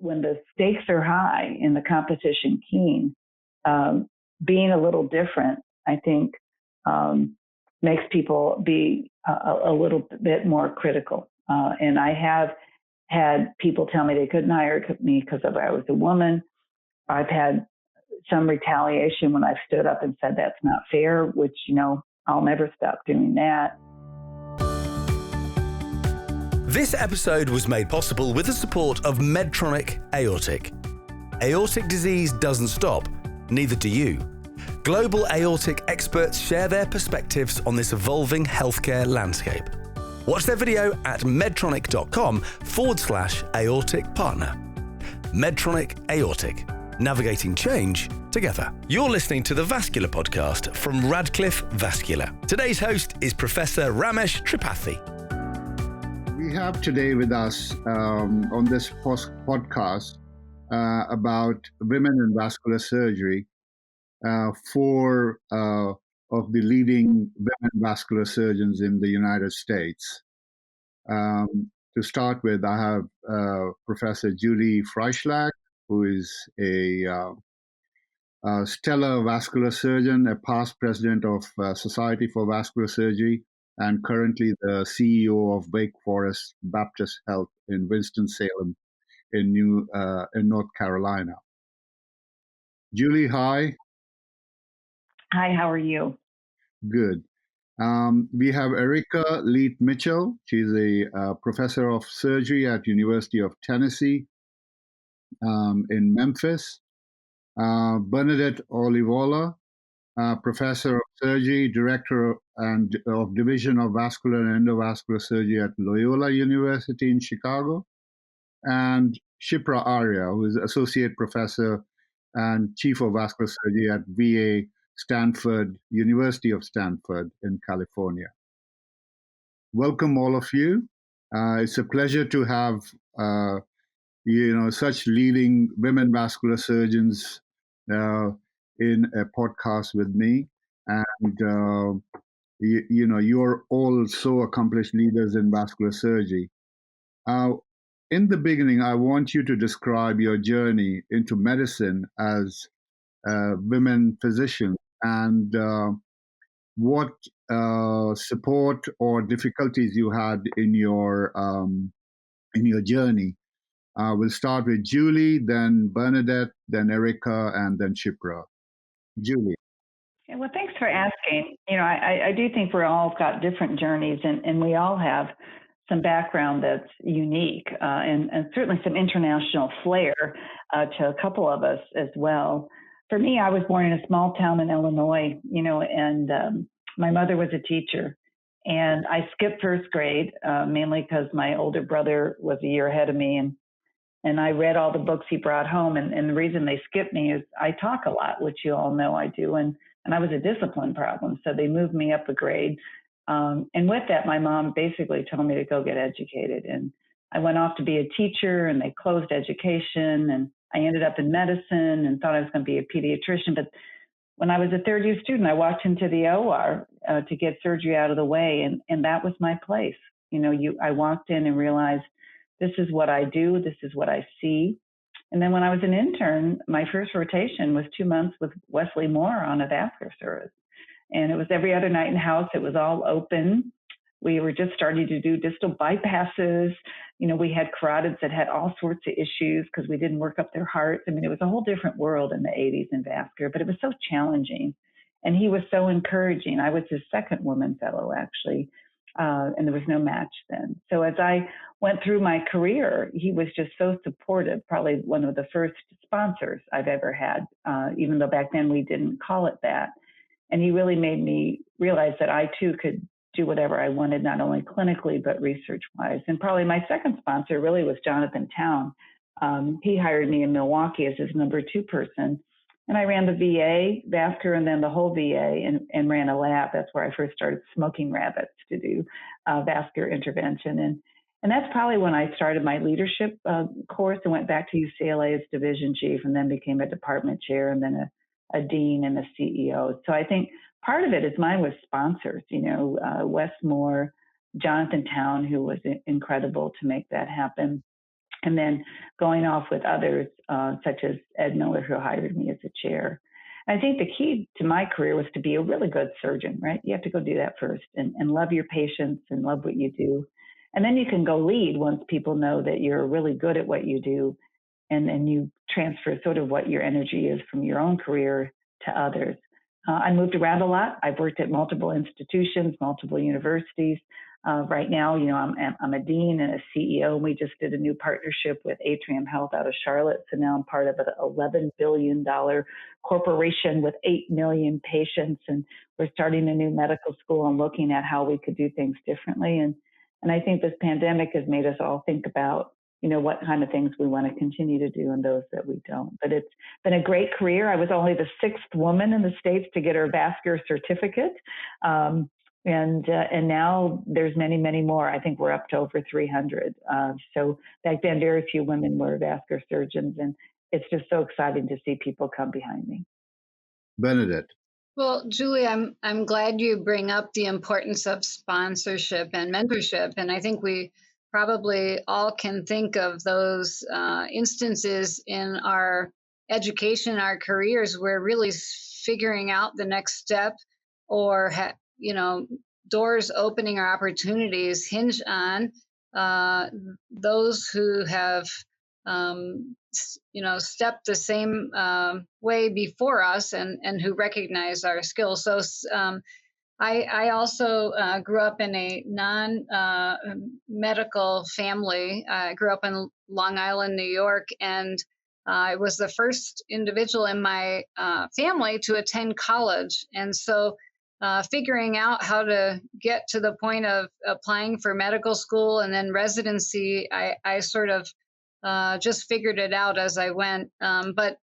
when the stakes are high and the competition keen, being a little different, I think, makes people be a little bit more critical. And I have had people tell me they couldn't hire me because I was a woman. I've had some retaliation when I've stood up and said that's not fair, which, I'll never stop doing that. This episode was made possible with the support of Medtronic Aortic. Aortic disease doesn't stop, neither do you. Global aortic experts share their perspectives on this evolving healthcare landscape. Watch their video at medtronic.com/aortic partner. Medtronic Aortic, navigating change together. You're listening to the Vascular Podcast from Radcliffe Vascular. Today's host is Professor Ramesh Tripathi. We have today with us on this podcast about women in vascular surgery, four of the leading women vascular surgeons in the United States. To start with, I have Professor Julie Freischlag, who is a stellar vascular surgeon, a past president of Society for Vascular Surgery, and currently the CEO of Wake Forest Baptist Health in Winston-Salem in North Carolina. Julie, hi. Hi, how are you? Good. We have Erica Leith Mitchell. She's a professor of surgery at University of Tennessee in Memphis. Bernadette Aulivola, professor of surgery, director of Division of Vascular and Endovascular Surgery at Loyola University in Chicago. And Shipra Arya, who is associate professor and chief of vascular surgery at VA Stanford, University of Stanford in California. Welcome, all of you. It's a pleasure to have, such leading women vascular surgeons in a podcast with me. And, you're all so accomplished leaders in vascular surgery. In the beginning, I want you to describe your journey into medicine as women physicians and what support or difficulties you had in your journey. We'll start with Julie, then Bernadette, then Erica, and then Shipra. Julie. Yeah, well, thanks for asking. I do think we're all got different journeys, and we all have some background that's unique, and certainly some international flair to a couple of us as well. For me, I was born in a small town in Illinois, and my mother was a teacher. And I skipped first grade, mainly because my older brother was a year ahead of me. And I read all the books he brought home. And the reason they skipped me is I talk a lot, which you all know I do. And I was a discipline problem. So they moved me up a grade. And with that, my mom basically told me to go get educated. And I went off to be a teacher, and they closed education. And I ended up in medicine and thought I was going to be a pediatrician. But when I was a third-year student, I walked into the OR to get surgery out of the way, and that was my place. I walked in and realized this is what I do, this is what I see. And then when I was an intern, my first rotation was 2 months with Wesley Moore on a vascular service. And it was every other night in house. It was all open. We were just starting to do distal bypasses. We had carotids that had all sorts of issues because we didn't work up their hearts. I mean, it was a whole different world in the 80s in vascular, but it was so challenging. And he was so encouraging. I was his second woman fellow, actually, and there was no match then. So as I went through my career, he was just so supportive, probably one of the first sponsors I've ever had, even though back then we didn't call it that. And he really made me realize that I, too, could do whatever I wanted, not only clinically, but research-wise. And probably my second sponsor really was Jonathan Town. He hired me in Milwaukee as his number 2 person. And I ran the VA, vascular, and then the whole VA, and ran a lab. That's where I first started smoking rabbits to do vascular intervention. And that's probably when I started my leadership course and went back to UCLA as division chief, and then became a department chair, and then a dean and a CEO. So I think part of it is mine was sponsors, Wes Moore, Jonathan Town, who was incredible to make that happen. and then going off with others, such as Ed Miller, who hired me as a chair. I think the key to my career was to be a really good surgeon, right? You have to go do that first and love your patients and love what you do. And then you can go lead once people know that you're really good at what you do. And then you transfer sort of what your energy is from your own career to others. I moved around a lot. I've worked at multiple institutions, multiple universities. Right now, I'm a dean and a CEO. And we just did a new partnership with Atrium Health out of Charlotte. So now I'm part of an $11 billion corporation with 8 million patients. And we're starting a new medical school and looking at how we could do things differently. And I think this pandemic has made us all think about, what kind of things we want to continue to do and those that we don't. But it's been a great career. I was only the 6th woman in the States to get her vascular certificate. And now there's many, many more. I think we're up to over 300. So back then, very few women were vascular surgeons. And it's just so exciting to see people come behind me. Bernadette. Well, Julie, I'm glad you bring up the importance of sponsorship and mentorship. And I think we probably all can think of those instances in our education, our careers, where really figuring out the next step or, doors opening or opportunities hinge on those who have, stepped the same way before us and who recognize our skills. So I also grew up in a non-medical family. I grew up in Long Island, New York, and I was the first individual in my family to attend college. And so figuring out how to get to the point of applying for medical school and then residency, I sort of just figured it out as I went. But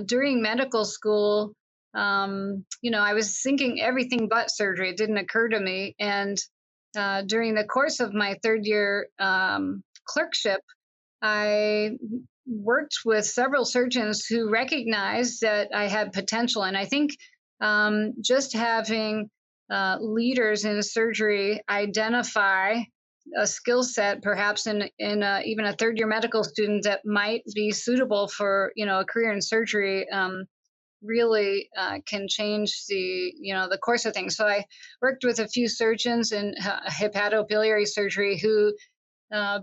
during medical school, I was thinking everything but surgery. It didn't occur to me. And during the course of my 3rd year clerkship, I worked with several surgeons who recognized that I had potential. And I think just having leaders in surgery identify a skill set, perhaps in even a 3rd year medical student that might be suitable for, a career in surgery, really can change the course of things. So I worked with a few surgeons in hepatobiliary surgery who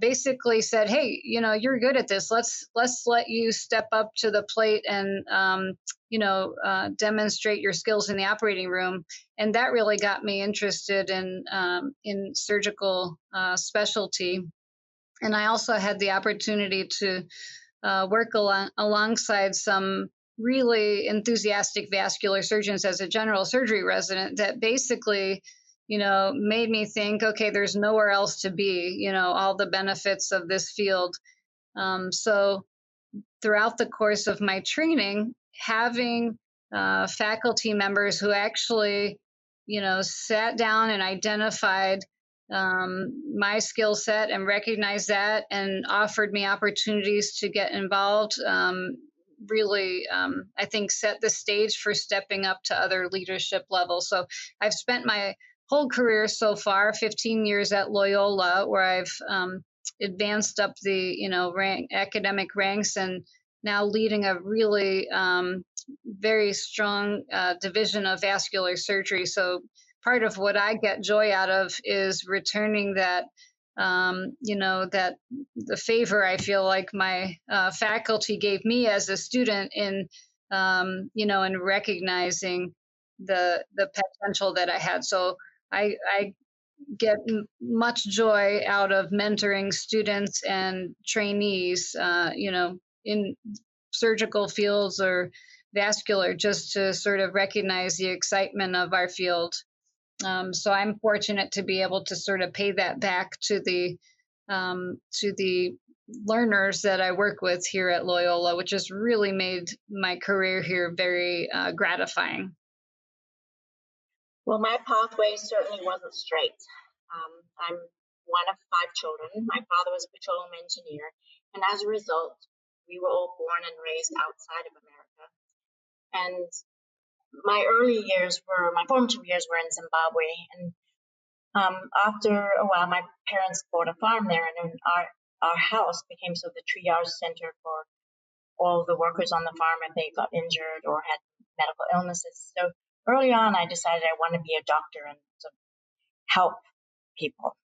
basically said, "Hey, you're good at this. Let's let you step up to the plate and demonstrate your skills in the operating room." And that really got me interested in surgical specialty. And I also had the opportunity to work alongside some really enthusiastic vascular surgeons as a general surgery resident that basically, made me think, okay, there's nowhere else to be, all the benefits of this field. So throughout the course of my training, having faculty members who actually, sat down and identified my skill set and recognized that and offered me opportunities to get involved, really, I think, set the stage for stepping up to other leadership levels. So I've spent my whole career so far, 15 years at Loyola, where I've advanced up the academic ranks and now leading a really very strong division of vascular surgery. So part of what I get joy out of is returning that that the favor I feel like my faculty gave me as a student in in recognizing the potential that I had. So I get much joy out of mentoring students and trainees, in surgical fields or vascular, just to sort of recognize the excitement of our field. So I'm fortunate to be able to sort of pay that back to the learners that I work with here at Loyola, which has really made my career here very gratifying. Well, my pathway certainly wasn't straight. I'm one of 5 children. My father was a petroleum engineer, and as a result, we were all born and raised outside of America. And my formative years were in Zimbabwe. And after a while, my parents bought a farm there, and our house became sort of the triage center for all the workers on the farm if they got injured or had medical illnesses. So early on, I decided I want to be a doctor and sort of help people.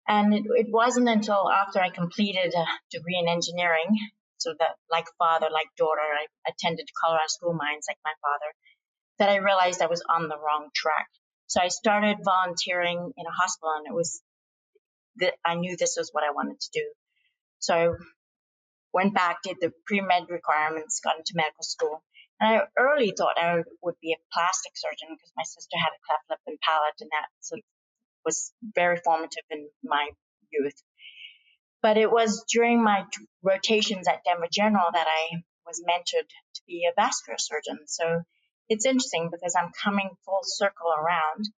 And it wasn't until after I completed a degree in engineering, so that like father, like daughter, I attended Colorado School Mines like my father, that I realized I was on the wrong track. So I started volunteering in a hospital, and it was that I knew this was what I wanted to do. So I went back, did the pre-med requirements, got into medical school. And I early thought I would be a plastic surgeon because my sister had a cleft lip and palate, and that sort of was very formative in my youth. But it was during my rotations at Denver General that I was mentored to be a vascular surgeon. So it's interesting because I'm coming full circle around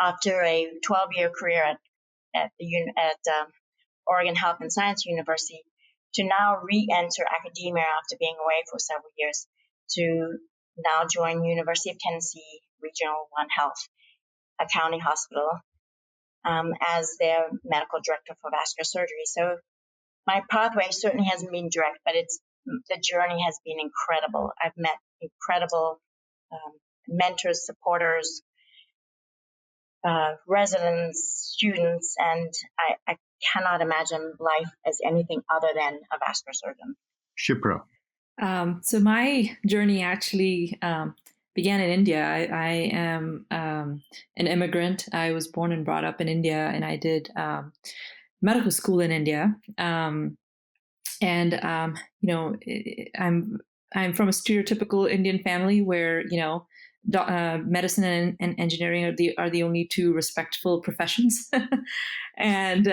after a 12-year career at Oregon Health and Science University to now re-enter academia after being away for several years to now join University of Tennessee Regional One Health, a county hospital, as their medical director for vascular surgery. So my pathway certainly hasn't been direct, but the journey has been incredible. I've met incredible mentors, supporters, residents, students, and I cannot imagine life as anything other than a vascular surgeon. Shipra. So my journey actually began in India. I am an immigrant. I was born and brought up in India, and I did medical school in India. I'm from a stereotypical Indian family where medicine and engineering are the only two respectful professions, and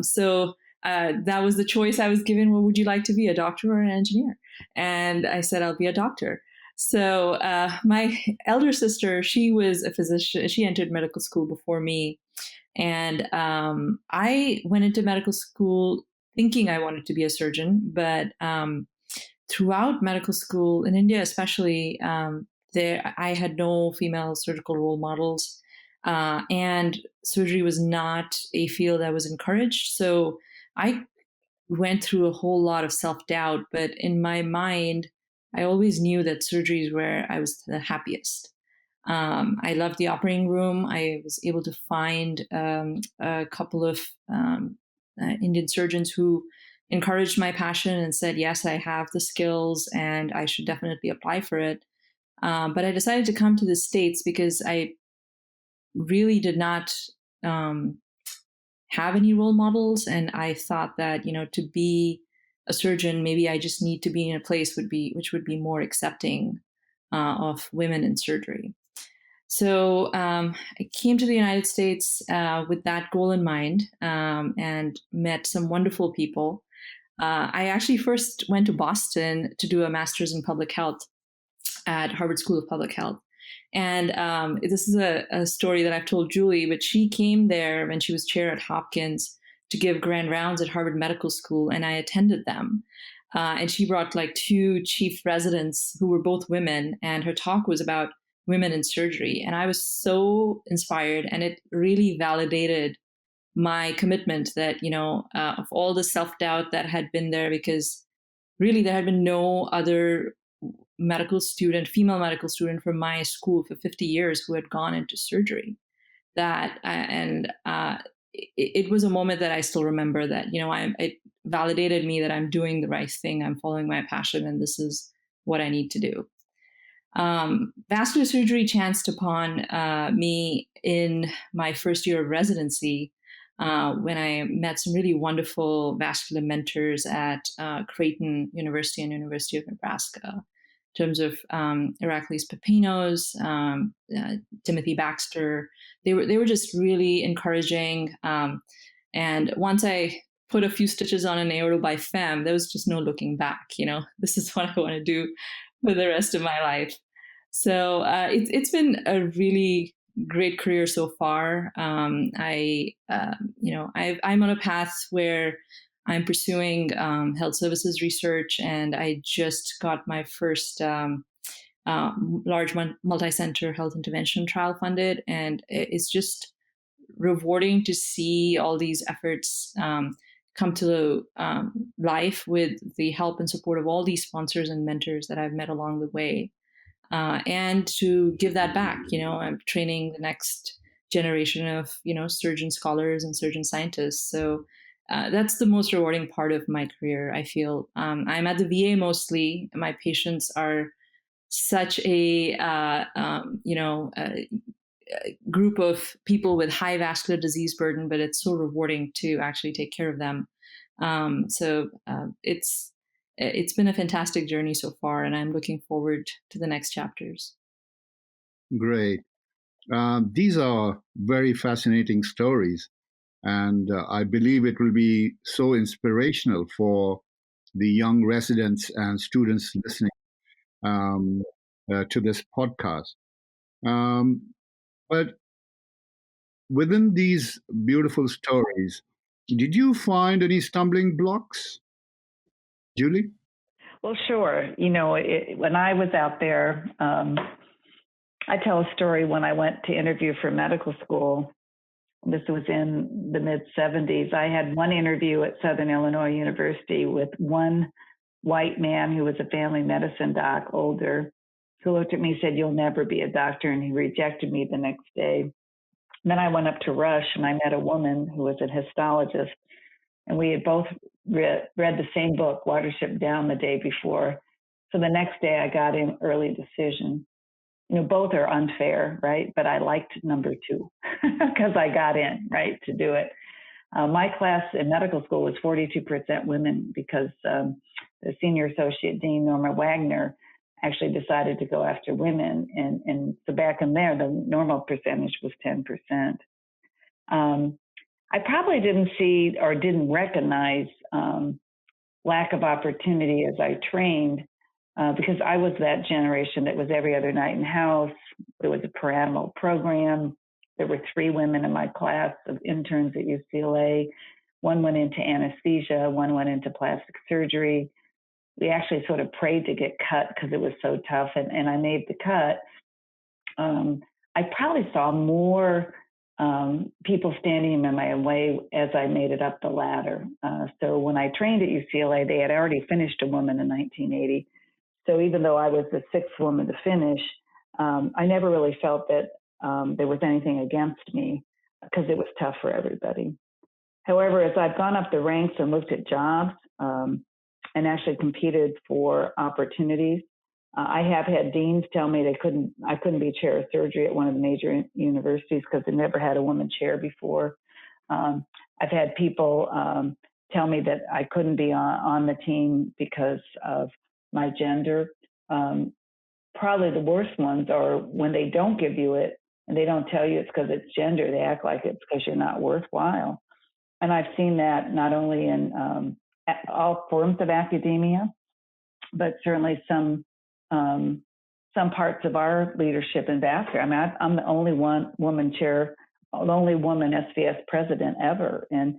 so that was the choice I was given. What would you like to be, a doctor or an engineer? And I said, I'll be a doctor. So my elder sister, she was a physician. She entered medical school before me. And I went into medical school thinking I wanted to be a surgeon. But throughout medical school, in India especially, I had no female surgical role models. And surgery was not a field that was encouraged. So I went through a whole lot of self-doubt, but in my mind, I always knew that surgery is where I was the happiest. I loved the operating room. I was able to find a couple of Indian surgeons who encouraged my passion and said, yes, I have the skills and I should definitely apply for it. But I decided to come to the States because I really did not have any role models. And I thought that, to be a surgeon, maybe I just need to be in a place which would be more accepting of women in surgery. So I came to the United States with that goal in mind and met some wonderful people. I actually first went to Boston to do a master's in public health at Harvard School of Public Health. And this is a story that I've told Julie, but she came there when she was chair at Hopkins to give grand rounds at Harvard Medical School, and I attended them. And she brought like two chief residents who were both women, and her talk was about women in surgery. And I was so inspired, and it really validated my commitment that, of all the self-doubt that had been there, because really there had been no other female medical student from my school for 50 years who had gone into surgery. It was a moment that I still remember that, it validated me that I'm doing the right thing. I'm following my passion, and this is what I need to do. Vascular surgery chanced upon me in my first year of residency when I met some really wonderful vascular mentors at Creighton University and University of Nebraska. In terms of Radcliffe's Pepinos, Timothy Baxter, they were just really encouraging. And once I put a few stitches on an aorta by fem, there was just no looking back. This is what I want to do for the rest of my life. So it's been a really great career so far. I'm on a path where I'm pursuing health services research, and I just got my first large multi-center health intervention trial funded. And it's just rewarding to see all these efforts come to life with the help and support of all these sponsors and mentors that I've met along the way, and to give that back. I'm training the next generation of surgeon scholars and surgeon scientists. So that's the most rewarding part of my career, I feel. I'm at the VA mostly. My patients are such a group of people with high vascular disease burden, but it's so rewarding to actually take care of them. It's been a fantastic journey so far, and I'm looking forward to the next chapters. Great. These are very fascinating stories, and I believe it will be so inspirational for the young residents and students listening to this podcast. But within these beautiful stories, did you find any stumbling blocks, Julie? Well, sure. When I was out there, I tell a story when I went to interview for medical school. This was in the mid-'70s. I had one interview at Southern Illinois University with one white man who was a family medicine doc, older, who looked at me and said, "You'll never be a doctor," and he rejected me the next day. Then I went up to Rush and I met a woman who was a histologist, and we had both read the same book, Watership Down, the day before. So the next day I got in early decision. Both are unfair, right? But I liked number 2 because I got in, right, to do it. My class in medical school was 42% women because the senior associate dean, Norma Wagner, actually decided to go after women. And so back in there, the normal percentage was 10%. I probably didn't see or didn't recognize lack of opportunity as I trained because I was that generation that was every other night in house. There was a paranimal program. There were 3 women in my class of interns at UCLA. One went into anesthesia, one went into plastic surgery. We actually sort of prayed to get cut because it was so tough, and I made the cut. I probably saw more people standing in my way as I made it up the ladder. So when I trained at UCLA, they had already finished a woman in 1980. So even though I was the 6th woman to finish, I never really felt that there was anything against me because it was tough for everybody. However, as I've gone up the ranks and looked at jobs and actually competed for opportunities, I have had deans tell me I couldn't be chair of surgery at one of the major universities because they never had a woman chair before. I've had people tell me that I couldn't be on the team because of my gender. Probably the worst ones are when they don't give you it and they don't tell you it's because it's gender. They act like it's because you're not worthwhile. And I've seen that not only in all forms of academia, but certainly some parts of our leadership in vascular. I mean, I'm the only woman chair, the only woman SVS president ever. And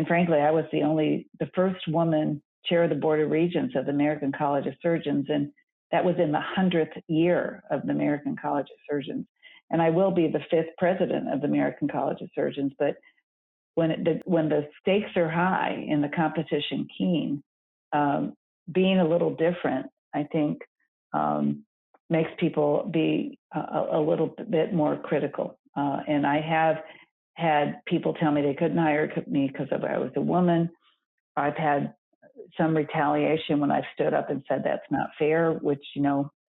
frankly, I was the first woman chair of the Board of Regents of the American College of Surgeons. And that was in the 100th year of the American College of Surgeons. And I will be the 5th president of the American College of Surgeons. But when the stakes are high and the competition keen, being a little different, I think, makes people be a little bit more critical. And I have had people tell me they couldn't hire me because I was a woman. I've had some retaliation when I've stood up and said that's not fair, which,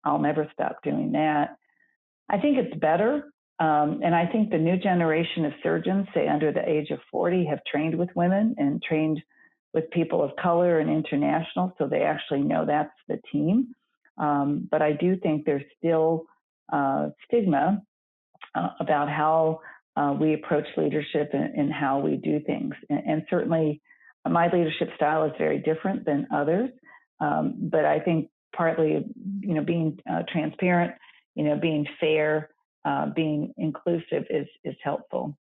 I'll never stop doing that. I think it's better. And I think the new generation of surgeons, say under the age of 40, have trained with women and trained with people of color and international, so they actually know that's the team. But I do think there's still stigma about how we approach leadership and how we do things. And certainly my leadership style is very different than others. But I think partly, being transparent, being fair, being inclusive is helpful.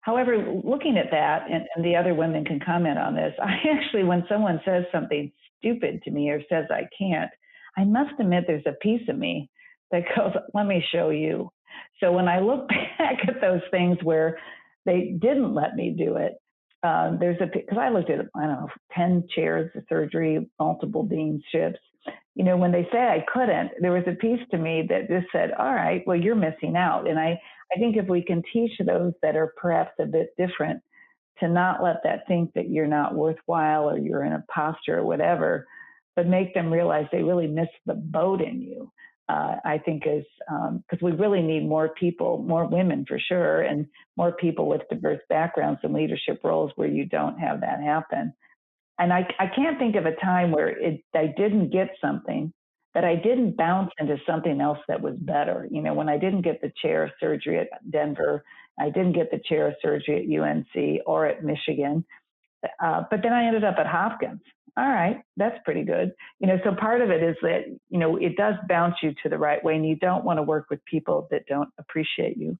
However, looking at that, and the other women can comment on this, I actually, when someone says something stupid to me or says I can't, I must admit there's a piece of me that goes, let me show you. So when I look back at those things where they didn't let me do it, because I looked at, I don't know, 10 chairs of surgery, multiple deanships. When they say I couldn't, there was a piece to me that just said, all right, well, you're missing out. And I think if we can teach those that are perhaps a bit different to not let that think that you're not worthwhile or you're in a posture or whatever, but make them realize they really missed the boat in you. I think is because we really need more people, more women for sure, and more people with diverse backgrounds and leadership roles where you don't have that happen. And I can't think of a time where I didn't get something, but I didn't bounce into something else that was better. When I didn't get the chair of surgery at Denver, I didn't get the chair of surgery at UNC or at Michigan, but then I ended up at Hopkins. All right, that's pretty good. So part of it is that, it does bounce you to the right way, and you don't want to work with people that don't appreciate you.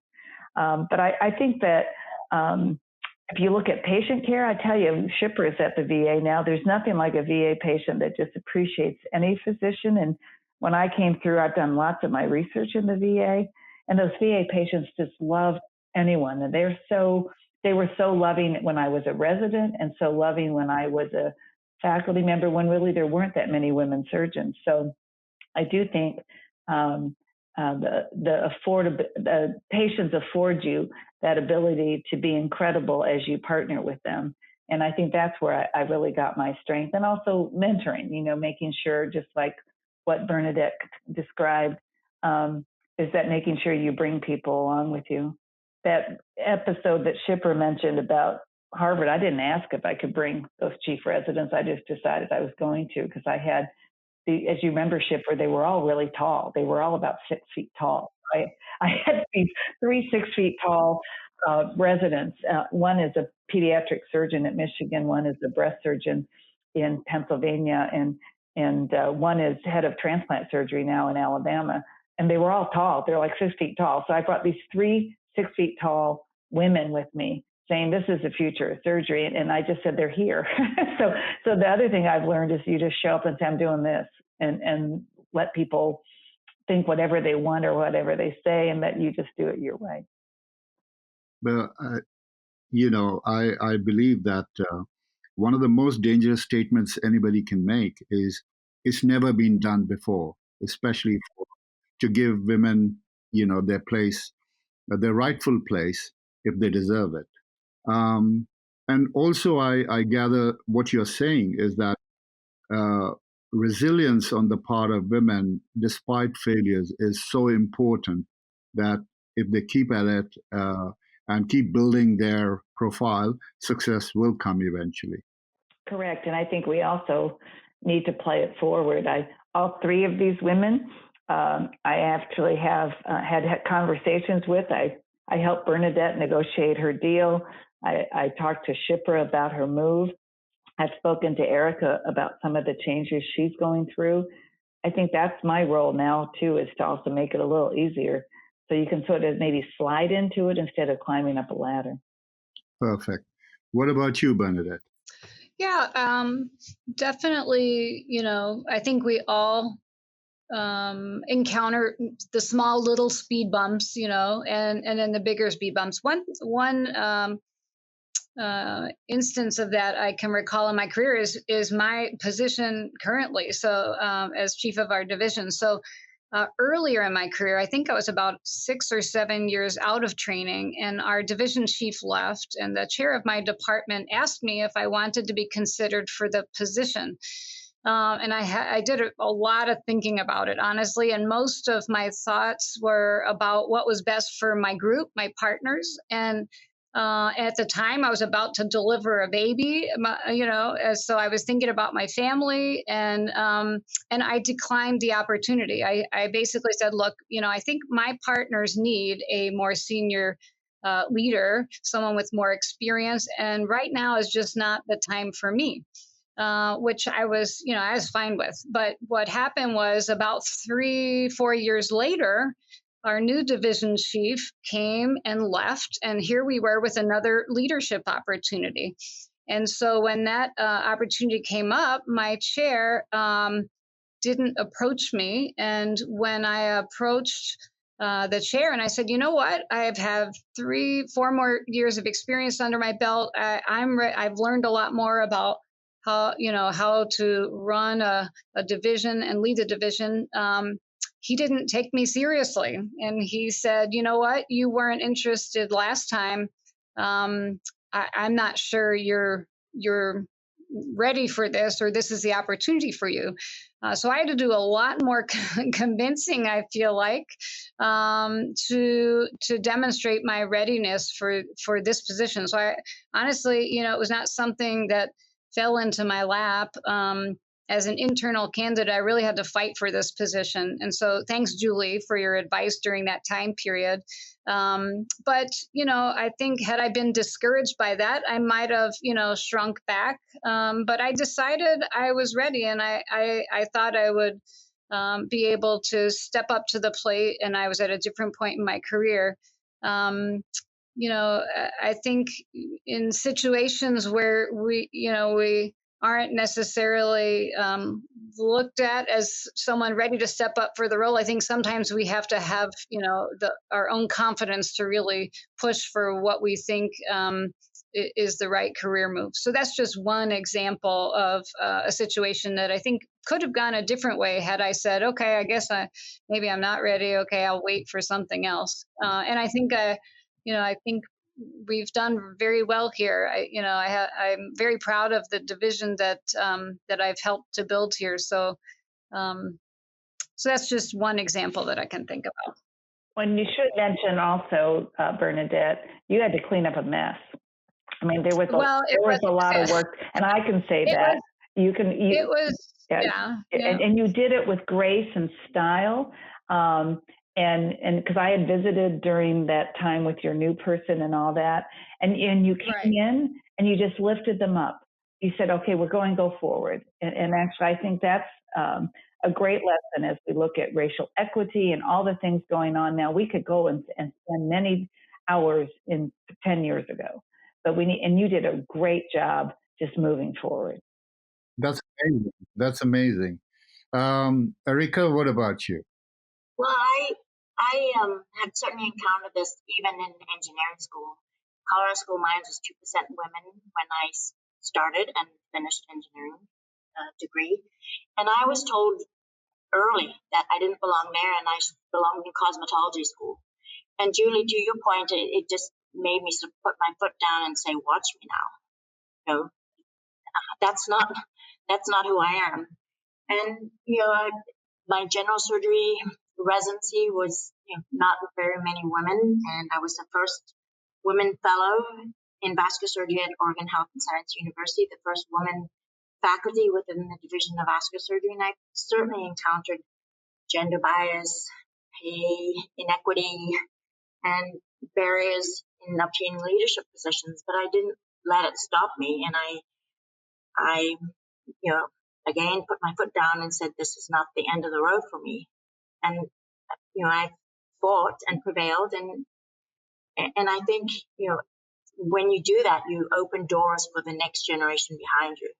But I think that if you look at patient care, I tell you, Shipra is at the VA now. There's nothing like a VA patient that just appreciates any physician. And when I came through, I've done lots of my research in the VA, and those VA patients just love anyone. And they were so loving when I was a resident and so loving when I was a faculty member, when really there weren't that many women surgeons. So I do think the patients afford you that ability to be incredible as you partner with them. And I think that's where I really got my strength. And also mentoring, making sure, just like what Bernadette described, is that making sure you bring people along with you. That episode that Shipra mentioned about Harvard, I didn't ask if I could bring those chief residents. I just decided I was going to, because I had as you remember, Shipra, they were all really tall. They were all about 6 feet tall. I had these 3 6 feet tall residents. One is a pediatric surgeon at Michigan. One is a breast surgeon in Pennsylvania, and one is head of transplant surgery now in Alabama. And they were all tall. They're like 6 feet tall. So I brought these 3 6 feet tall women with me, saying this is the future of surgery. And I just said, they're here. So the other thing I've learned is you just show up and say, I'm doing this, and let people think whatever they want or whatever they say, and that you just do it your way. Well, I believe that one of the most dangerous statements anybody can make is it's never been done before, especially to give women, their place, their rightful place, if they deserve it. And also, I gather what you're saying is that resilience on the part of women, despite failures, is so important that if they keep at it and keep building their profile, success will come eventually. Correct. And I think we also need to play it forward. All 3 of these women, I actually have had conversations with. I helped Bernadette negotiate her deal. I talked to Shipra about her move. I've spoken to Erica about some of the changes she's going through. I think that's my role now, too, is to also make it a little easier so you can sort of maybe slide into it instead of climbing up a ladder. Perfect. What about you, Bernadette? Yeah, definitely, I think we all encounter the small little speed bumps, and then the bigger speed bumps. One instance of that I can recall in my career is my position currently. So as chief of our division. So earlier in my career, I think I was about 6 or 7 years out of training, and our division chief left, and the chair of my department asked me if I wanted to be considered for the position. And I did a lot of thinking about it, honestly, and most of my thoughts were about what was best for my group, my partners, and at the time I was about to deliver a baby, so I was thinking about my family, and I declined the opportunity. I basically said, look, I think my partners need a more senior leader, someone with more experience, and right now is just not the time for me. Which I was fine with. But what happened was about 3-4 years later, our new division chief came and left, and here we were with another leadership opportunity. And so when that opportunity came up, my chair didn't approach me. And when I approached the chair. And I said, you know what? I have 3-4 more years of experience under my belt. I've learned a lot more about how to run a division and lead a division. He didn't take me seriously. And he said, you know what? You weren't interested last time. I'm not sure you're ready for this, or this is the opportunity for you. So I had to do a lot more convincing, I feel like, to demonstrate my readiness for this position. So I honestly, it was not something that fell into my lap. As an internal candidate, I really had to fight for this position. And so thanks, Julie, for your advice during that time period. But, I think had I been discouraged by that, I might have, shrunk back. But I decided I was ready, and I thought I would be able to step up to the plate, and I was at a different point in my career. I think in situations where we aren't necessarily looked at as someone ready to step up for the role, I think sometimes we have to have, our own confidence to really push for what we think is the right career move. So that's just one example of a situation that I think could have gone a different way had I said, okay, I guess maybe I'm not ready. Okay, I'll wait for something else. And I think I think we've done very well here. I'm very proud of the division that I've helped to build here. So that's just one example that I can think about. When you should mention also, Bernadette, you had to clean up a mess. I mean, there was a lot of work, and I can say that. It was. And you did it with grace and style. And because I had visited during that time with your new person and all that, and you came in and you just lifted them up. You said, okay, we're going to go forward. And actually, I think that's a great lesson as we look at racial equity and all the things going on now. We could go and spend many hours in 10 years ago, but and you did a great job just moving forward. That's amazing. That's amazing. Erika, what about you? Well, I had certainly encountered this even in engineering school. Colorado School of Mines was 2% women when I started and finished engineering degree. And I was told early that I didn't belong there and I belonged in cosmetology school. And Julie, to your point, it just made me sort of put my foot down and say, watch me now. That's not who I am. And, my general surgery residency was not very many women, and I was the first women fellow in vascular surgery at Oregon Health and Science University, the first woman faculty within the division of vascular surgery, and I certainly encountered gender bias, pay inequity, and barriers in obtaining leadership positions, but I didn't let it stop me, and I again put my foot down and said, this is not the end of the road for me. And, I fought and prevailed. And I think, when you do that, you open doors for the next generation behind you.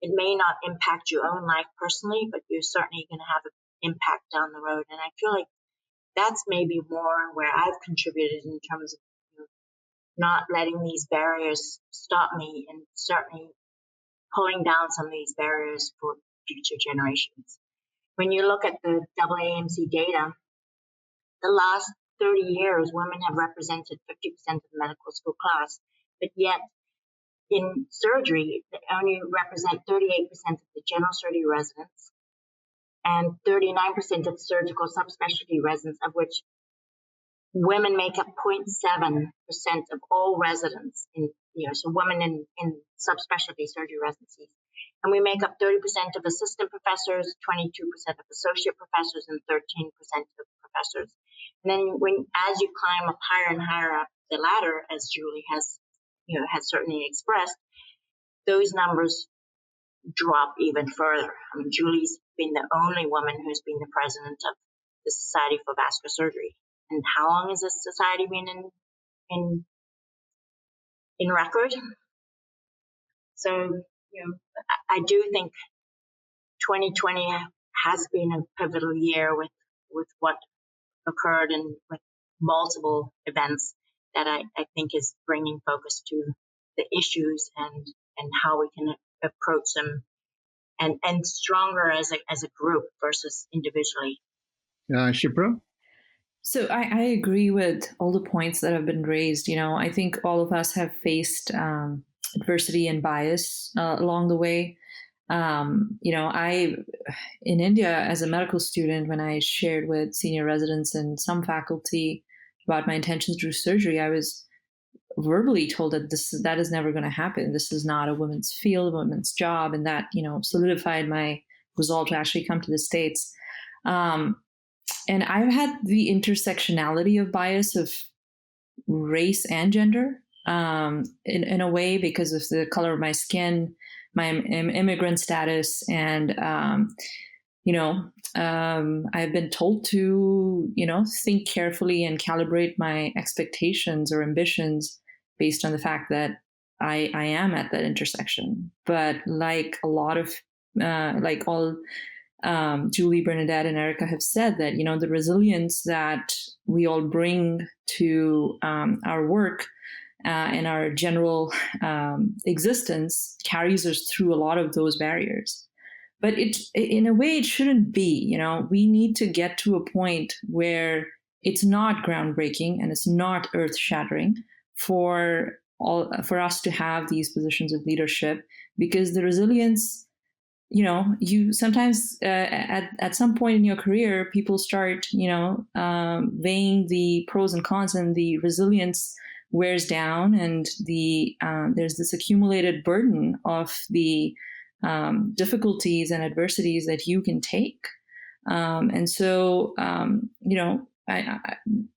It may not impact your own life personally, but you're certainly going to have an impact down the road. And I feel like that's maybe more where I've contributed in terms of not letting these barriers stop me, and certainly pulling down some of these barriers for future generations. When you look at the AAMC data, the last 30 years, women have represented 50% of the medical school class, but yet in surgery, they only represent 38% of the general surgery residents and 39% of surgical subspecialty residents, of which women make up 0.7% of all residents so women in subspecialty surgery residencies. And we make up 30% of assistant professors, 22% of associate professors, and 13% of professors. And then as you climb up higher and higher up the ladder, as Julie has certainly expressed, those numbers drop even further. I mean, Julie's been the only woman who's been the president of the Society for Vascular Surgery. And how long has this society been in record? So, I do think 2020 has been a pivotal year with what occurred in like multiple events that I think is bringing focus to the issues and how we can approach them and stronger as a group versus individually. Shipra? So I agree with all the points that have been raised. I think all of us have faced adversity and bias along the way. I, in India, as a medical student, when I shared with senior residents and some faculty about my intentions to do surgery, I was verbally told that that is never going to happen. This is not a women's field, a women's job, and that solidified my resolve to actually come to the States. And I've had the intersectionality of bias of race and gender in a way because of the color of my skin, my immigrant status, and I've been told to think carefully and calibrate my expectations or ambitions based on the fact that I am at that intersection. But like a lot of Julie, Bernadette, and Erica have said that the resilience that we all bring to our work and our general existence carries us through a lot of those barriers. But in a way, it shouldn't be. We need to get to a point where it's not groundbreaking and it's not earth-shattering for us to have these positions of leadership, because the resilience, you sometimes at some point in your career, people start, weighing the pros and cons, and the resilience wears down, and there's this accumulated burden of the difficulties and adversities that you can take. And so,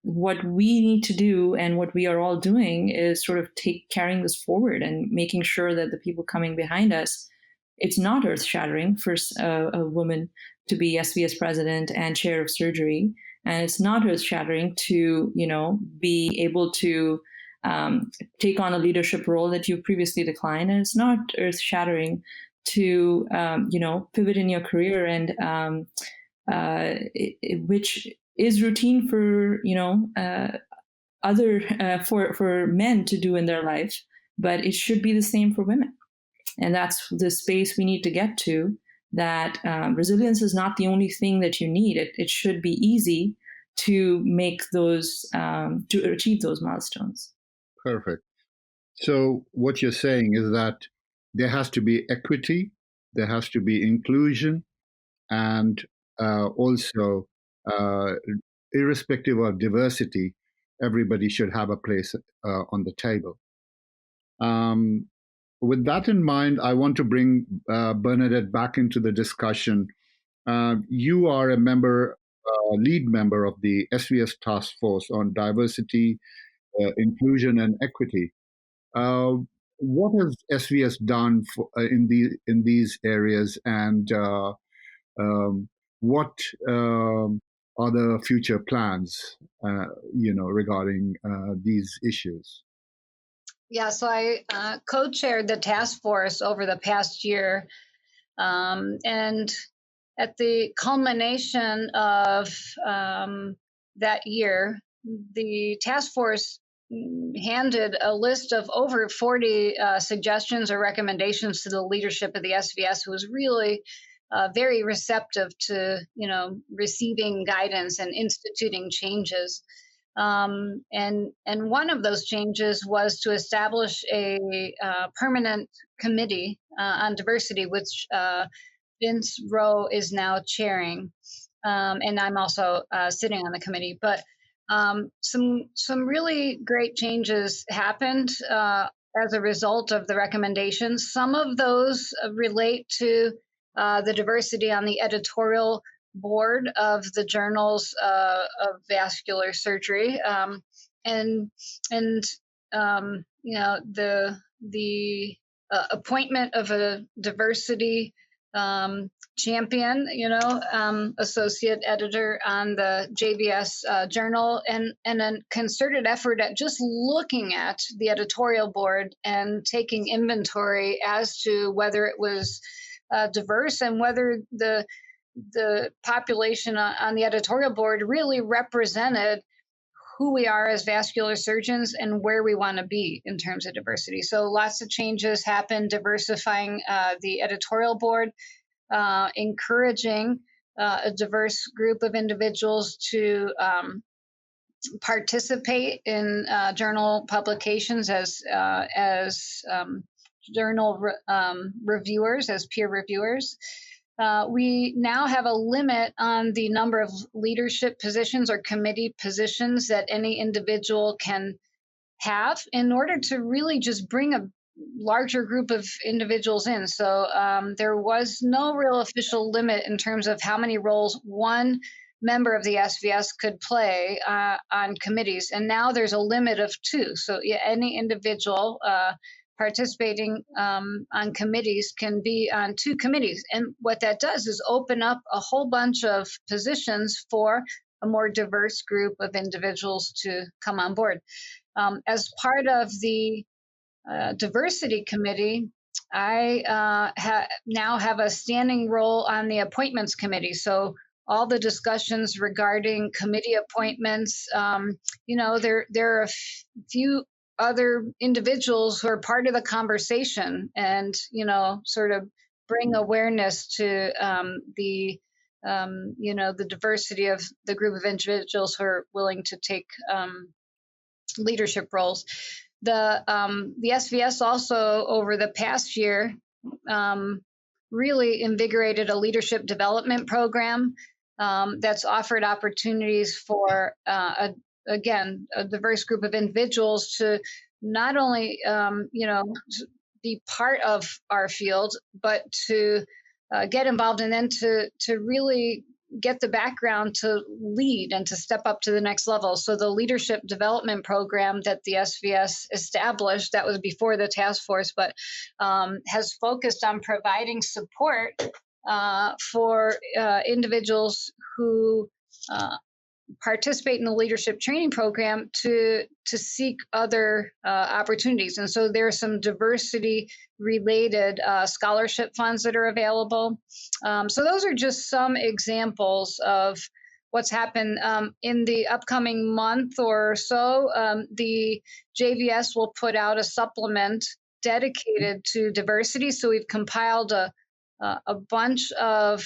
what we need to do and what we are all doing is sort of carrying this forward and making sure that the people coming behind us, it's not earth-shattering for a woman to be SVS president and chair of surgery. And it's not earth-shattering to, be able to take on a leadership role that you previously declined. And it's not earth-shattering to, pivot in your career, and which is routine for, for men to do in their life, but it should be the same for women. And that's the space we need to get to, that resilience is not the only thing that you need. It should be easy to make those, to achieve those milestones. Perfect. So what you're saying is that there has to be equity, there has to be inclusion, and also, irrespective of diversity, everybody should have a place on the table. With that in mind, I want to bring Bernadette back into the discussion. You are a lead member of the SVS Task Force on Diversity, Inclusion, and Equity. What has SVS done in these areas, and what are the future plans, regarding these issues? Yeah, so I co-chaired the task force over the past year, and at the culmination of that year, the task force handed a list of over 40 suggestions or recommendations to the leadership of the SVS, who was really very receptive to, receiving guidance and instituting changes. And one of those changes was to establish a permanent committee on diversity, which Vince Rowe is now chairing, and I'm also sitting on the committee. But some really great changes happened as a result of the recommendations. Some of those relate to the diversity on the editorial board of the journals of vascular surgery, and the appointment of a diversity champion, associate editor on the JVS journal, and a concerted effort at just looking at the editorial board and taking inventory as to whether it was diverse and whether the the population on the editorial board really represented who we are as vascular surgeons and where we want to be in terms of diversity. So lots of changes happened, diversifying the editorial board, encouraging a diverse group of individuals to participate in journal publications as journal reviewers, as peer reviewers. We now have a limit on the number of leadership positions or committee positions that any individual can have in order to really just bring a larger group of individuals in. So there was no real official limit in terms of how many roles one member of the SVS could play on committees. And now there's a limit of 2. So any individual participating on committees can be on 2 committees. And what that does is open up a whole bunch of positions for a more diverse group of individuals to come on board. As part of the diversity committee, I now have a standing role on the appointments committee. So all the discussions regarding committee appointments, there are a few other individuals who are part of the conversation and, sort of bring awareness to the diversity of the group of individuals who are willing to take leadership roles. The SVS also, over the past year, really invigorated a leadership development program that's offered opportunities for, a diverse group of individuals to not only, be part of our field, but to get involved and then to really get the background to lead and to step up to the next level. So the leadership development program that the SVS established, that was before the task force, but has focused on providing support for individuals who participate in the leadership training program to seek other opportunities. And so there are some diversity related scholarship funds that are available. So those are just some examples of what's happened. In the upcoming month or so, the JVS will put out a supplement dedicated to diversity. So we've compiled a bunch of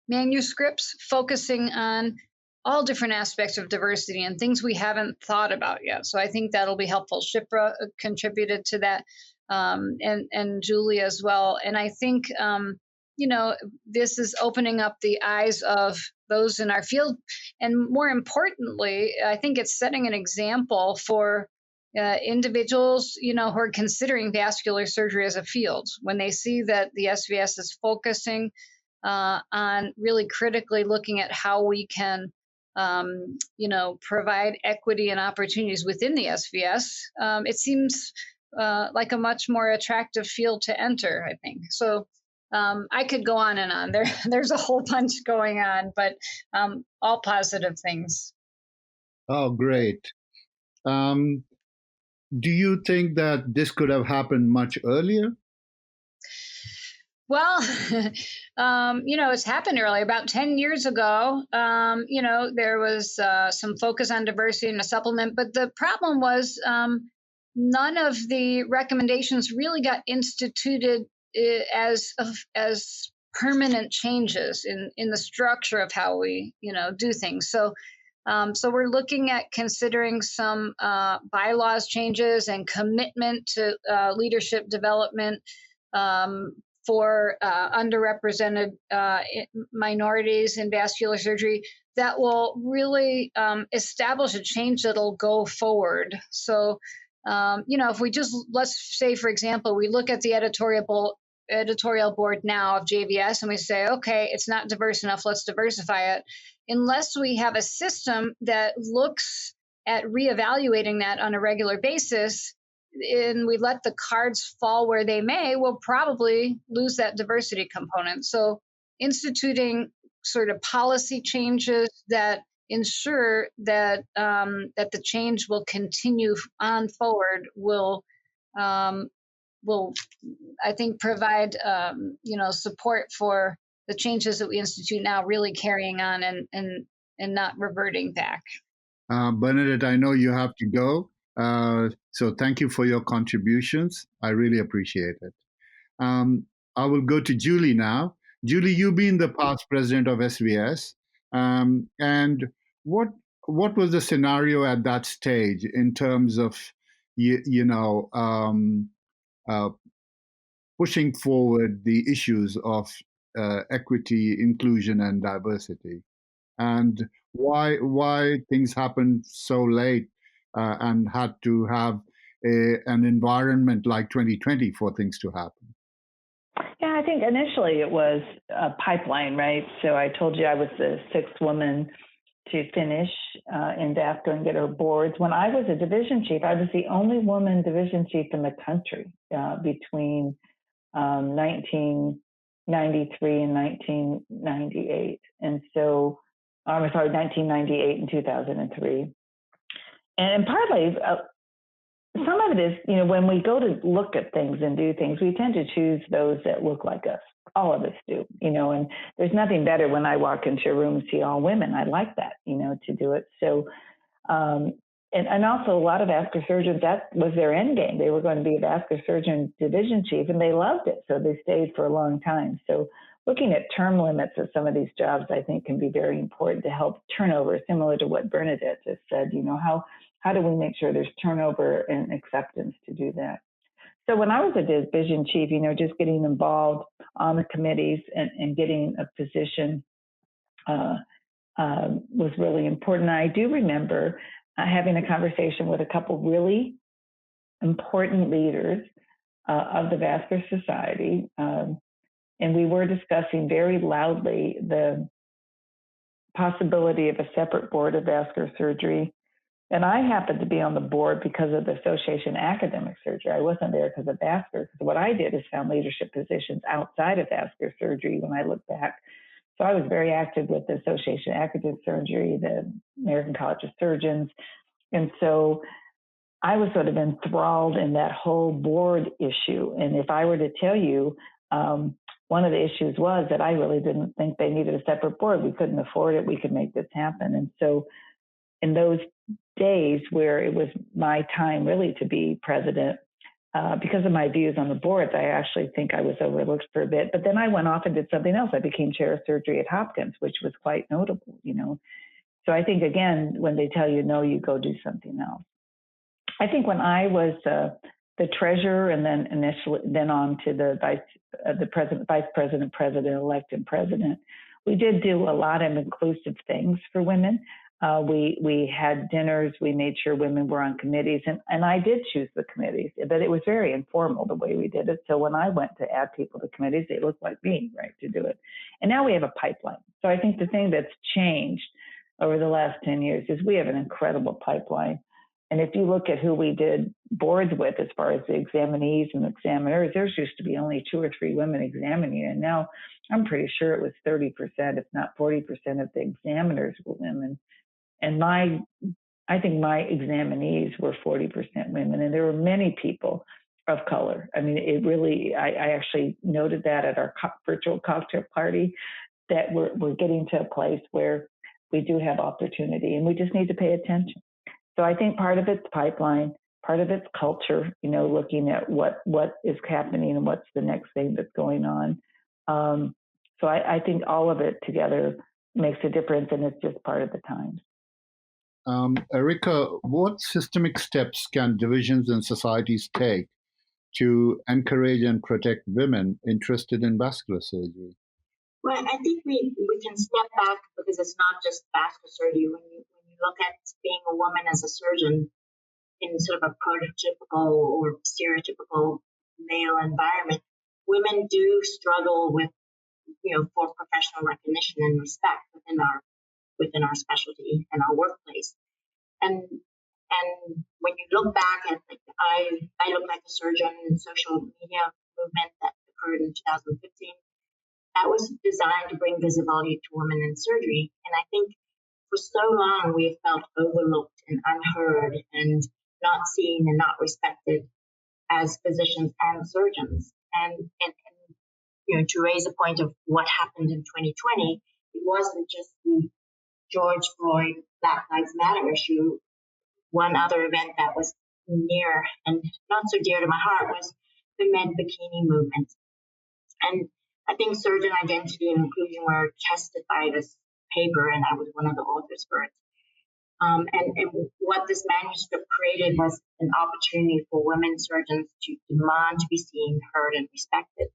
manuscripts focusing on all different aspects of diversity and things we haven't thought about yet. So I think that'll be helpful. Shipra contributed to that, and Julie as well. And I think, this is opening up the eyes of those in our field. And more importantly, I think it's setting an example for individuals, who are considering vascular surgery as a field. When they see that the SVS is focusing on really critically looking at how we can, provide equity and opportunities within the SVS, it seems like a much more attractive field to enter, I think. So I could go on and on. There's a whole bunch going on, but all positive things. Oh, great. Do you think that this could have happened much earlier? Well, it's happened early. About 10 years ago, there was some focus on diversity in a supplement, but the problem was none of the recommendations really got instituted as permanent changes in the structure of how we, do things. So we're looking at considering some bylaws changes and commitment to leadership development for underrepresented minorities in vascular surgery that will really establish a change that'll go forward. So, if we just, let's say, for example, we look at the editorial board now of JVS and we say, okay, it's not diverse enough, let's diversify it. Unless we have a system that looks at reevaluating that on a regular basis, and we let the cards fall where they may, we'll probably lose that diversity component. So instituting sort of policy changes that ensure that that the change will continue on forward will will, I think, provide support for the changes that we institute now really carrying on and not reverting back. Bernadette, I know you have to go. So thank you for your contributions. I really appreciate it. I will go to Julie now. Julie, you've been the past president of SVS. And what was the scenario at that stage in terms of, pushing forward the issues of equity, inclusion, and diversity? And why things happened so late and had to have an environment like 2020 for things to happen? Yeah, I think initially it was a pipeline, right? So I told you I was the sixth woman to finish in vascular and get her boards. When I was a division chief, I was the only woman division chief in the country between 1993 and 1998. And so, 1998 and 2003. And partly, some of it is, when we go to look at things and do things, we tend to choose those that look like us. All of us do, and there's nothing better when I walk into a room and see all women. I like that, to do it. So, and also a lot of vascular surgeons, that was their end game. They were going to be a vascular surgeon division chief, and they loved it. So they stayed for a long time. So looking at term limits of some of these jobs, I think, can be very important to help turnover, similar to what Bernadette just said. How do we make sure there's turnover and acceptance to do that? So when I was a division chief, just getting involved on the committees and getting a position was really important. I do remember having a conversation with a couple really important leaders of the Vascular Society, and we were discussing very loudly the possibility of a separate board of vascular surgery. And I happened to be on the board because of the Association of Academic Surgery. I wasn't there because of vascular, because what I did is found leadership positions outside of vascular surgery when I look back. So I was very active with the Association of Academic Surgery, the American College of Surgeons. And so I was sort of enthralled in that whole board issue. And if I were to tell you, one of the issues was that I really didn't think they needed a separate board. We couldn't afford it. We could make this happen. And so in those days where it was my time really to be president, because of my views on the boards, I actually think I was overlooked for a bit. But then I went off and did something else. I became chair of surgery at Hopkins, which was quite notable, So I think, again, when they tell you no, you go do something else. I think when I was the treasurer and then on to the vice president, president-elect, and president, we did do a lot of inclusive things for women. We had dinners. We made sure women were on committees, and I did choose the committees, but it was very informal the way we did it. So when I went to add people to committees, they looked like me, right, to do it. And now we have a pipeline. So I think the thing that's changed over the last 10 years is we have an incredible pipeline. And if you look at who we did boards with, as far as the examinees and examiners, there's used to be only 2 or 3 women examining, and now I'm pretty sure it was 30%, if not 40% of the examiners were women. And I think my examinees were 40% women, and there were many people of color. I mean, it really, I actually noted that at our virtual cocktail party, that we're getting to a place where we do have opportunity, and we just need to pay attention. So I think part of it's pipeline, part of it's culture, looking at what is happening and what's the next thing that's going on. So I think all of it together makes a difference, and it's just part of the times. Erica, what systemic steps can divisions and societies take to encourage and protect women interested in vascular surgery? Well, I think we can step back, because it's not just vascular surgery. When you look at being a woman as a surgeon in sort of a prototypical or stereotypical male environment, women do struggle with, for professional recognition and respect within our specialty and our workplace. And when you look back at, I look like a surgeon in social media movement that occurred in 2015. That was designed to bring visibility to women in surgery. And I think for so long we've felt overlooked and unheard and not seen and not respected as physicians and surgeons. And to raise a point of what happened in 2020, it wasn't just the George Floyd Black Lives Matter issue. One other event that was near and not so dear to my heart was the Med Bikini movement. And I think surgeon identity and inclusion were tested by this paper, and I was one of the authors for it. And what this manuscript created was an opportunity for women surgeons to demand to be seen, heard, and respected.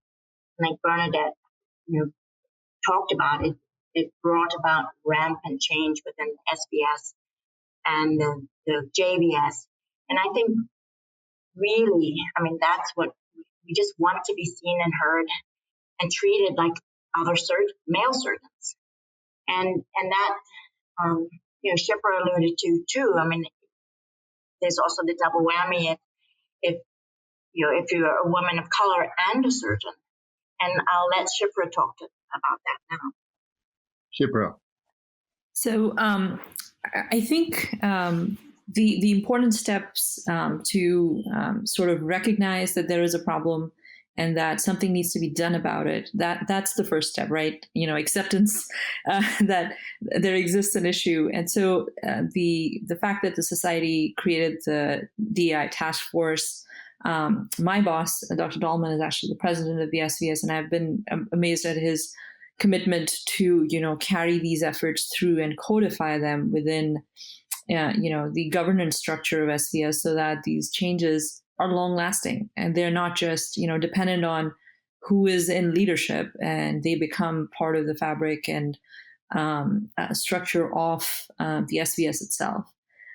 Like Bernadette, talked about it, it brought about rampant change within SBS and the JVS. And I think really, that's what we just want to be seen and heard and treated like other male surgeons. And that, Shipra alluded to too. There's also the double whammy if you're a woman of color and a surgeon. And I'll let Shipra talk about that now. Shipra. So I think the important steps to sort of recognize that there is a problem and that something needs to be done about it, that's the first step, right? Acceptance that there exists an issue. And so the fact that the society created the DEI task force, my boss, Dr. Dahlman, is actually the president of the SVS, and I've been amazed at his commitment to, carry these efforts through and codify them within, the governance structure of SVS so that these changes are long lasting and they're not just, dependent on who is in leadership, and they become part of the fabric and structure of the SVS itself.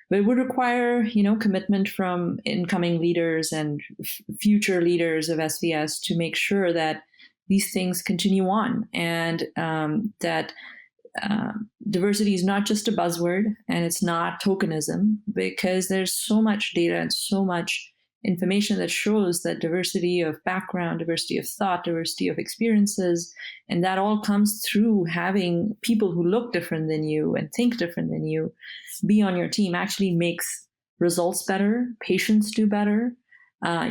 But it would require, commitment from incoming leaders and future leaders of SVS to make sure that these things continue on, and that diversity is not just a buzzword and it's not tokenism, because there's so much data and so much information that shows that diversity of background, diversity of thought, diversity of experiences, and that all comes through having people who look different than you and think different than you be on your team actually makes results better, patients do better,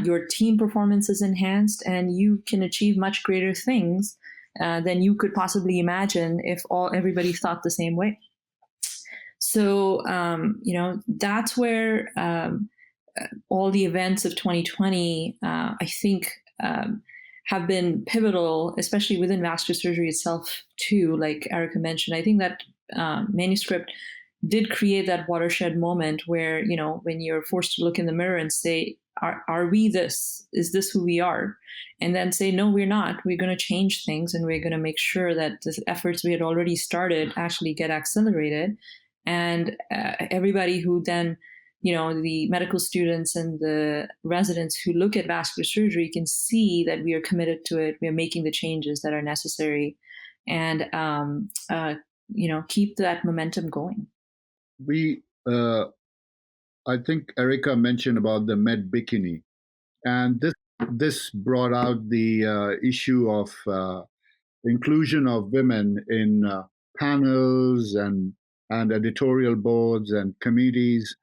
your team performance is enhanced, and you can achieve much greater things than you could possibly imagine if everybody thought the same way. So, that's where all the events of 2020, I think, have been pivotal, especially within vascular surgery itself, too, like Erica mentioned. I think that manuscript did create that watershed moment where, when you're forced to look in the mirror and say, are we this? Is this who we are? And then say, no, we're not. We're going to change things, and we're going to make sure that the efforts we had already started actually get accelerated. And everybody who then, the medical students and the residents who look at vascular surgery can see that we are committed to it. We are making the changes that are necessary, and, keep that momentum going. I think Erica mentioned about the Med Bikini, and this brought out the issue of inclusion of women in panels and editorial boards and committees.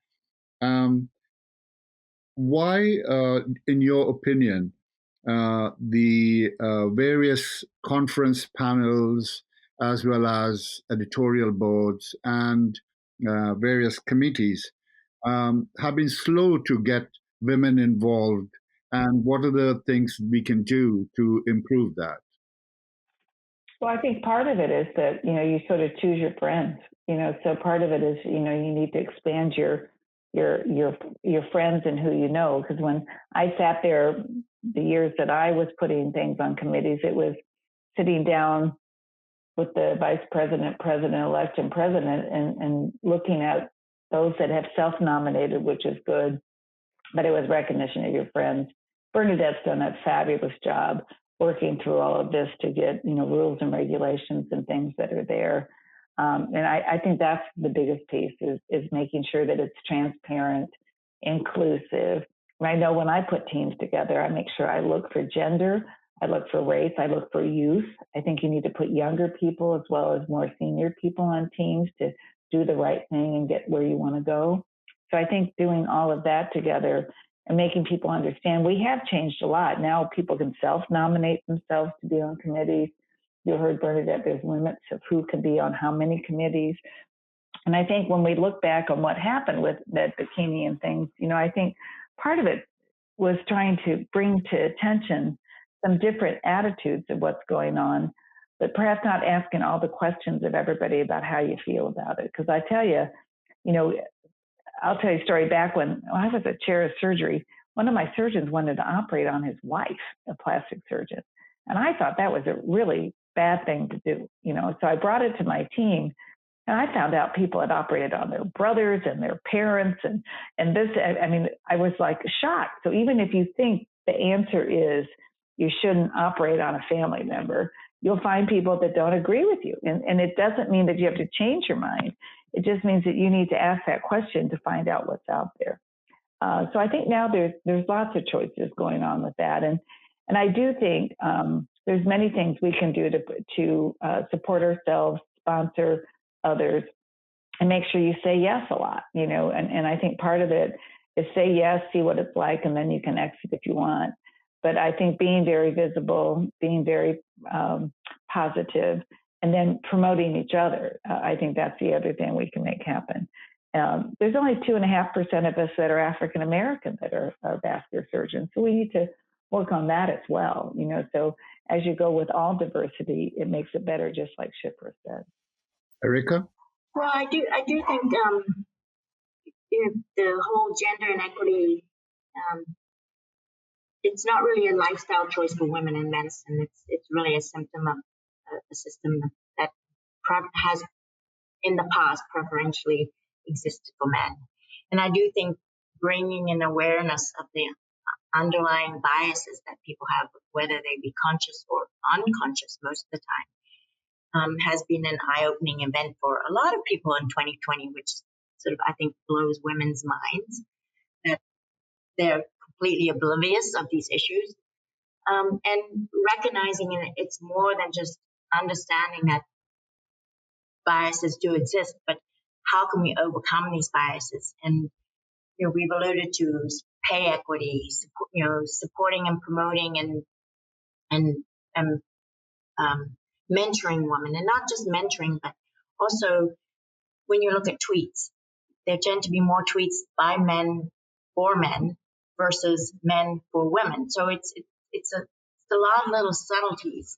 Why, in your opinion, the various conference panels, as well as editorial boards and various committees, have been slow to get women involved, and what are the things we can do to improve that? Well, I think part of it is that, you sort of choose your friends, so part of it is, you need to expand your friends and who you know. Because when I sat there, the years that I was putting things on committees, it was sitting down with the vice president, president-elect, and president, and looking at those that have self-nominated, which is good, but it was recognition of your friends. Bernadette's done a fabulous job working through all of this to get, rules and regulations and things that are there. And I think that's the biggest piece is making sure that it's transparent, inclusive. And I know when I put teams together, I make sure I look for gender, I look for race, I look for youth. I think you need to put younger people as well as more senior people on teams to do the right thing and get where you want to go. So I think doing all of that together and making people understand we have changed a lot. Now people can self-nominate themselves to be on committees. You heard Bernadette, there's limits of who can be on how many committees. And I think when we look back on what happened with that bikini and things, I think part of it was trying to bring to attention some different attitudes of what's going on, but perhaps not asking all the questions of everybody about how you feel about it. Because I tell you, I'll tell you a story. Back when I was a chair of surgery, one of my surgeons wanted to operate on his wife, a plastic surgeon. And I thought that was a really bad thing to do, So I brought it to my team, and I found out people had operated on their brothers and their parents. And this, I was like shocked. So even if you think the answer is you shouldn't operate on a family member, you'll find people that don't agree with you. And it doesn't mean that you have to change your mind. It just means that you need to ask that question to find out what's out there. So I think now there's lots of choices going on with that. And I do think there's many things we can do to support ourselves, sponsor others, and make sure you say yes a lot, and I think part of it is say yes, see what it's like, and then you can exit if you want. But I think being very visible, being very positive, and then promoting each other, I think that's the other thing we can make happen. There's only 2.5% of us that are African American that are vascular surgeons, so we need to work on that as well. So as you go with all diversity, it makes it better, just like Shipra said. Erica? Well, I do think the whole gender inequity, it's not really a lifestyle choice for women in medicine. It's really a symptom of a system that has in the past preferentially existed for men. And I do think bringing an awareness of the underlying biases that people have, whether they be conscious or unconscious most of the time, has been an eye-opening event for a lot of people in 2020, which sort of, I think, blows women's minds, that they're completely oblivious of these issues. And recognizing it's more than just understanding that biases do exist, but how can we overcome these biases? And, we've alluded to pay equity, supporting and promoting and mentoring women, and not just mentoring, but also when you look at tweets, there tend to be more tweets by men for men versus men for women. So it's a lot of little subtleties.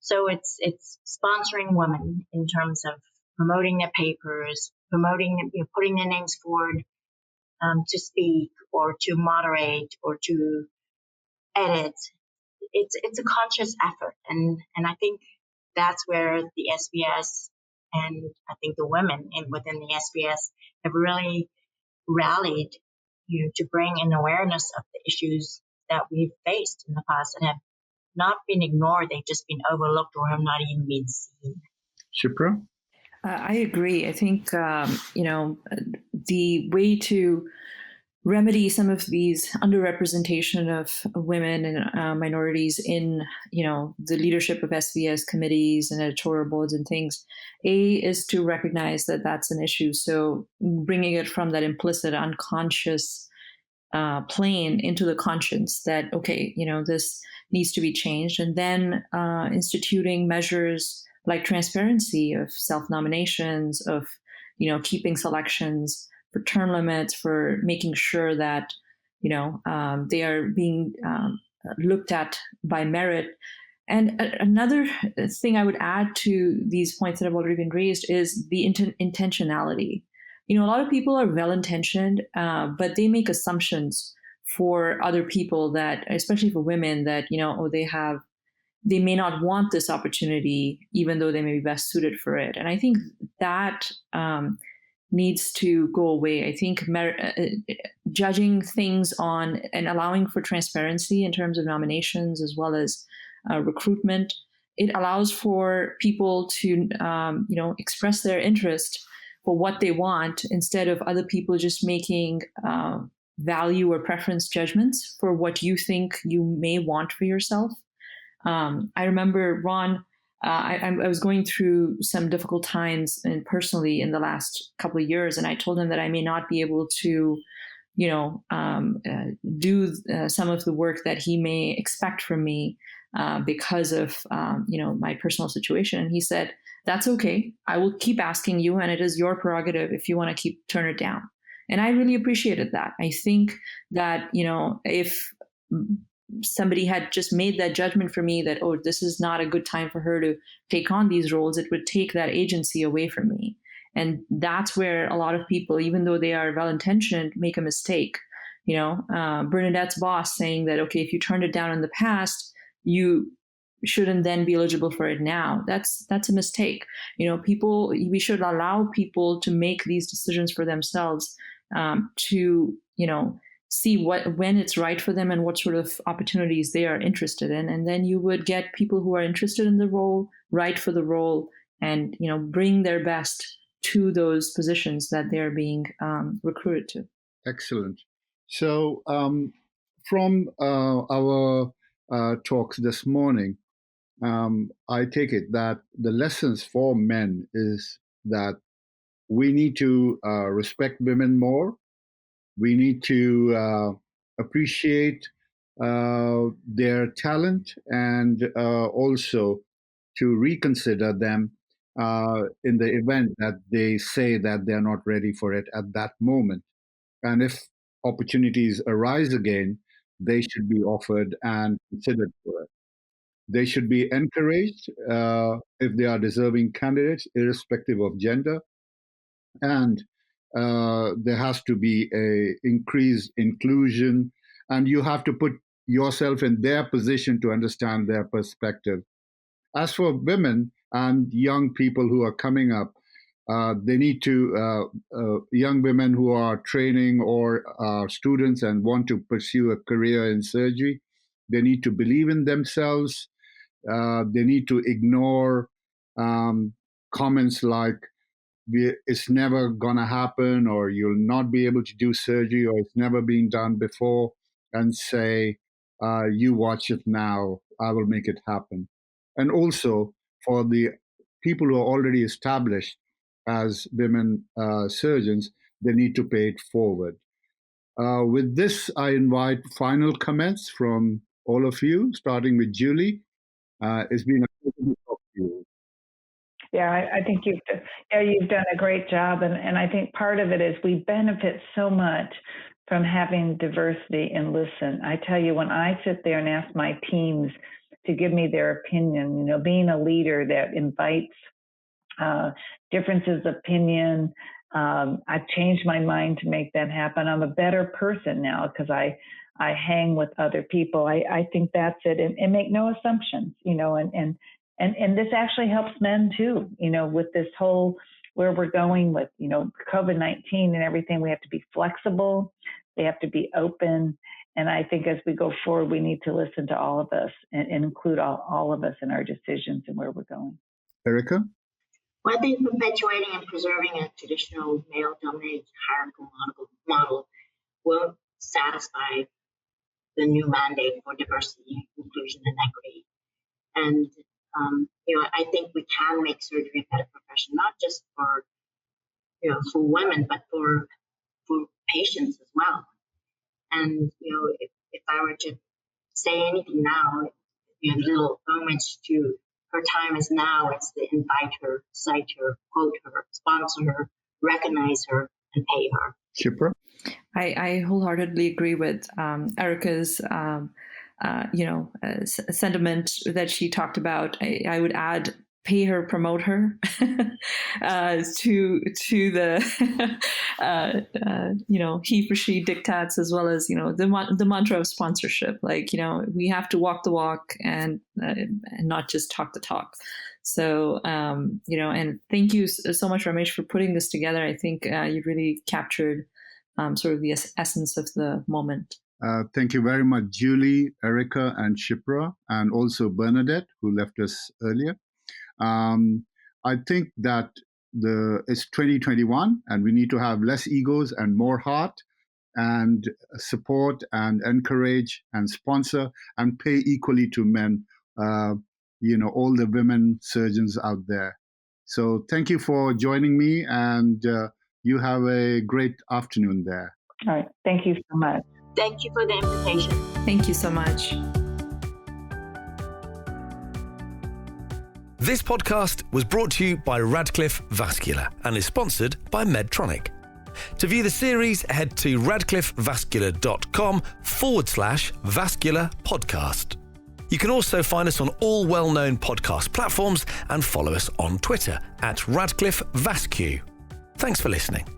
So it's sponsoring women in terms of promoting their papers, promoting, putting their names forward to speak or to moderate or to edit. It's a conscious effort, and I think that's where the SBS and I think the women within the SBS have really rallied to bring an awareness of the issues that we've faced in the past and have not been ignored. They've just been overlooked or have not even been seen. Shipra? I agree. I think, the way to remedy some of these underrepresentation of women and minorities in, the leadership of SBS committees and editorial boards and things, is to recognize that that's an issue. So bringing it from that implicit, unconscious plane into the conscience that, okay, this needs to be changed. And then instituting measures like transparency of self-nominations, of, keeping selections, for term limits, for making sure that, they are being looked at by merit. And another thing I would add to these points that have already been raised is the intentionality. A lot of people are well-intentioned, but they make assumptions for other people that, especially for women, that, they may not want this opportunity, even though they may be best suited for it. And I think that needs to go away. I think judging things on and allowing for transparency in terms of nominations as well as recruitment, it allows for people to, express their interest for what they want instead of other people just making value or preference judgments for what you think you may want for yourself. I remember Ron, I was going through some difficult times and personally in the last couple of years, and I told him that I may not be able to, do some of the work that he may expect from me because of, my personal situation. And he said, that's okay. I will keep asking you, and it is your prerogative if you want to turn it down. And I really appreciated that. I think that, if somebody had just made that judgment for me that, oh, this is not a good time for her to take on these roles, it would take that agency away from me. And that's where a lot of people, even though they are well-intentioned, make a mistake. Bernadette's boss saying that, okay, if you turned it down in the past, you shouldn't then be eligible for it now. That's a mistake. We should allow people to make these decisions for themselves, to, see when it's right for them and what sort of opportunities they are interested in. And then you would get people who are interested in the role, right for the role, and, bring their best to those positions that they're being recruited to. Excellent. So from our talks this morning, I take it that the lessons for men is that we need to respect women more. We need to appreciate their talent, and also to reconsider them in the event that they say that they're not ready for it at that moment. And if opportunities arise again, they should be offered and considered for it. They should be encouraged if they are deserving candidates, irrespective of gender. And there has to be a increased inclusion, and you have to put yourself in their position to understand their perspective. As for women and young people who are coming up, they need to, young women who are training or are students and want to pursue a career in surgery, they need to believe in themselves. They need to ignore comments like, it's never going to happen, or you'll not be able to do surgery, or it's never been done before, and say, you watch it now, I will make it happen. And also for the people who are already established as women surgeons, they need to pay it forward. With this, I invite final comments from all of you, starting with Julie. It's been a pleasure to talk to you. Yeah, I think you've done a great job, and I think part of it is we benefit so much from having diversity and listen. I tell you, when I sit there and ask my teams to give me their opinion, being a leader that invites differences of opinion, I've changed my mind to make that happen. I'm a better person now because I hang with other people. I think that's it, and make no assumptions, and this actually helps men too, with this whole where we're going with, COVID-19 and everything. We have to be flexible. They have to be open. And I think as we go forward, we need to listen to all of us and include all of us in our decisions and where we're going. Erica? Well, I think perpetuating and preserving a traditional male-dominated hierarchical model won't satisfy the new mandate for diversity, inclusion, and equity. And I think we can make surgery a better profession, not just for women, but for patients as well. And if I were to say anything now, little homage to her time is now. It's to invite her, cite her, quote her, sponsor her, recognize her, and pay her. Shipra? I wholeheartedly agree with Erica's sentiment that she talked about. I would add, pay her, promote her to the he for she diktats, as well as the mantra of sponsorship. We have to walk the walk and not just talk the talk. So and thank you so much, Ramesh, for putting this together. I think you really captured sort of the essence of the moment. Thank you very much, Julie, Erica, and Shipra, and also Bernadette, who left us earlier. I think that it's 2021, and we need to have less egos and more heart, and support and encourage and sponsor and pay equally to men, all the women surgeons out there. So thank you for joining me, and you have a great afternoon there. All right. Thank you so much. Thank you for the invitation. Thank you so much. This podcast was brought to you by Radcliffe Vascular and is sponsored by Medtronic. To view the series, head to radcliffevascular.com/vascularPODCAST. You can also find us on all well-known podcast platforms and follow us on Twitter @RadcliffeVascu. Thanks for listening.